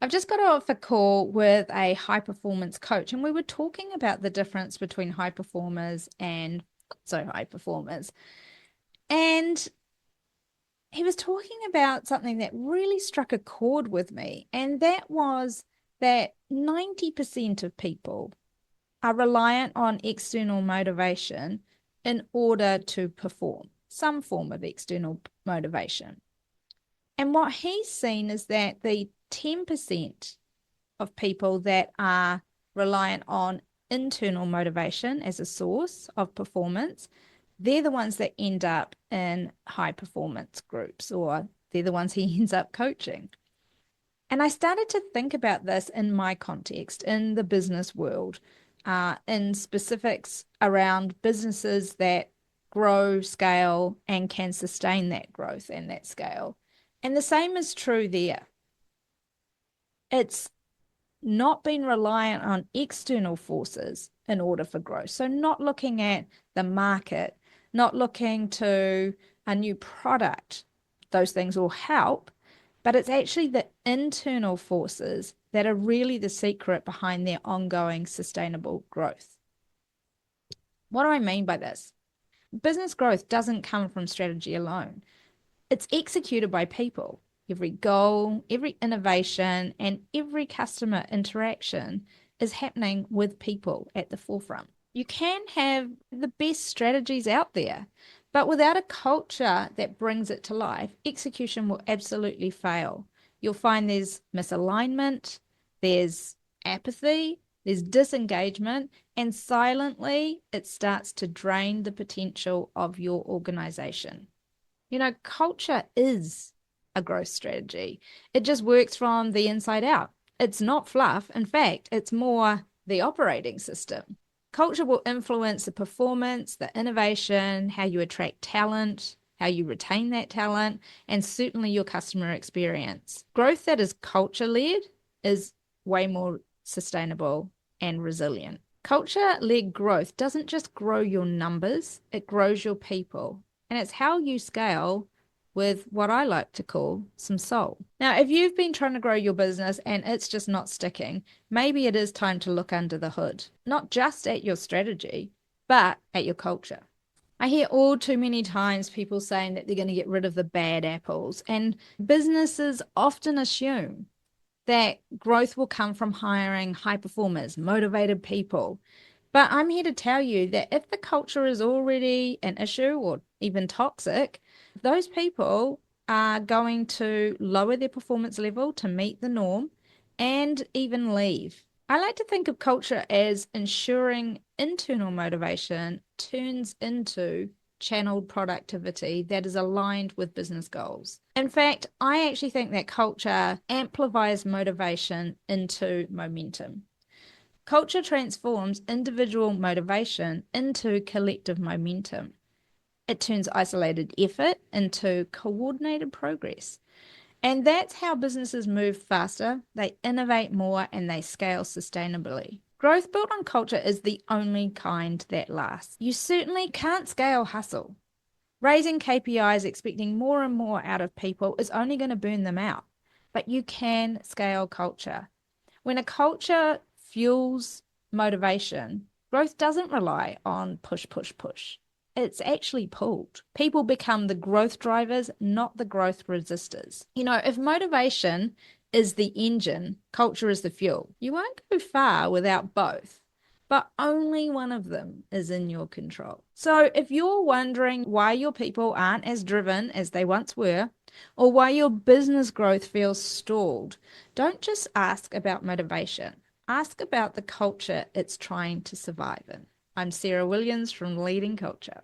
I've just got off a call with a high performance coach, and we were talking about the difference between high performers and not so high performers. And he was talking about something that really struck a chord with me, and that was that 90% of people are reliant on external motivation in order to perform some form of external motivation. And what he's seen is that the 10% of people that are reliant on internal motivation as a source of performance, they're the ones that end up in high performance groups, or they're the ones he ends up coaching. And I started to think about this in my context, in the business world, in specifics around businesses that grow, scale, and can sustain that growth and that scale. And the same is true there. It's not being reliant on external forces in order for growth. So, not looking at the market, not looking to a new product, those things will help, but it's actually the internal forces that are really the secret behind their ongoing sustainable growth. What do I mean by this? Business growth doesn't come from strategy alone. It's executed by people. Every goal, every innovation, and every customer interaction is happening with people at the forefront. You can have the best strategies out there, but without a culture that brings it to life, execution will absolutely fail. You'll find there's misalignment, there's apathy, there's disengagement, and silently it starts to drain the potential of your organization. Culture is a growth strategy. It just works from the inside out. It's not fluff. In fact, it's more the operating system. Culture will influence the performance, the innovation, how you attract talent, how you retain that talent, and certainly your customer experience. Growth that is culture led is way more sustainable and resilient. Culture led growth doesn't just grow your numbers, it grows your people. And it's how you scale with what I like to call some soul. Now, if you've been trying to grow your business and it's just not sticking, maybe it is time to look under the hood, not just at your strategy, but at your culture. I hear all too many times people saying that they're going to get rid of the bad apples, and businesses often assume that growth will come from hiring high performers, motivated people. But I'm here to tell you that if the culture is already an issue or even toxic, those people are going to lower their performance level to meet the norm and even leave. I like to think of culture as ensuring internal motivation turns into channeled productivity that is aligned with business goals. In fact, I actually think that culture amplifies motivation into momentum. Culture transforms individual motivation into collective momentum. It turns isolated effort into coordinated progress. And that's how businesses move faster, they innovate more, and they scale sustainably. Growth built on culture is the only kind that lasts. You certainly can't scale hustle. Raising KPIs, expecting more and more out of people, is only going to burn them out. But you can scale culture. When a culture fuels motivation, growth doesn't rely on push, push, push. It's actually pulled. People become the growth drivers, not the growth resistors. If motivation is the engine, culture is the fuel. You won't go far without both, but only one of them is in your control. So if you're wondering why your people aren't as driven as they once were, or why your business growth feels stalled, don't just ask about motivation. Ask about the culture it's trying to survive in. I'm Sarah Williams from Leading Culture.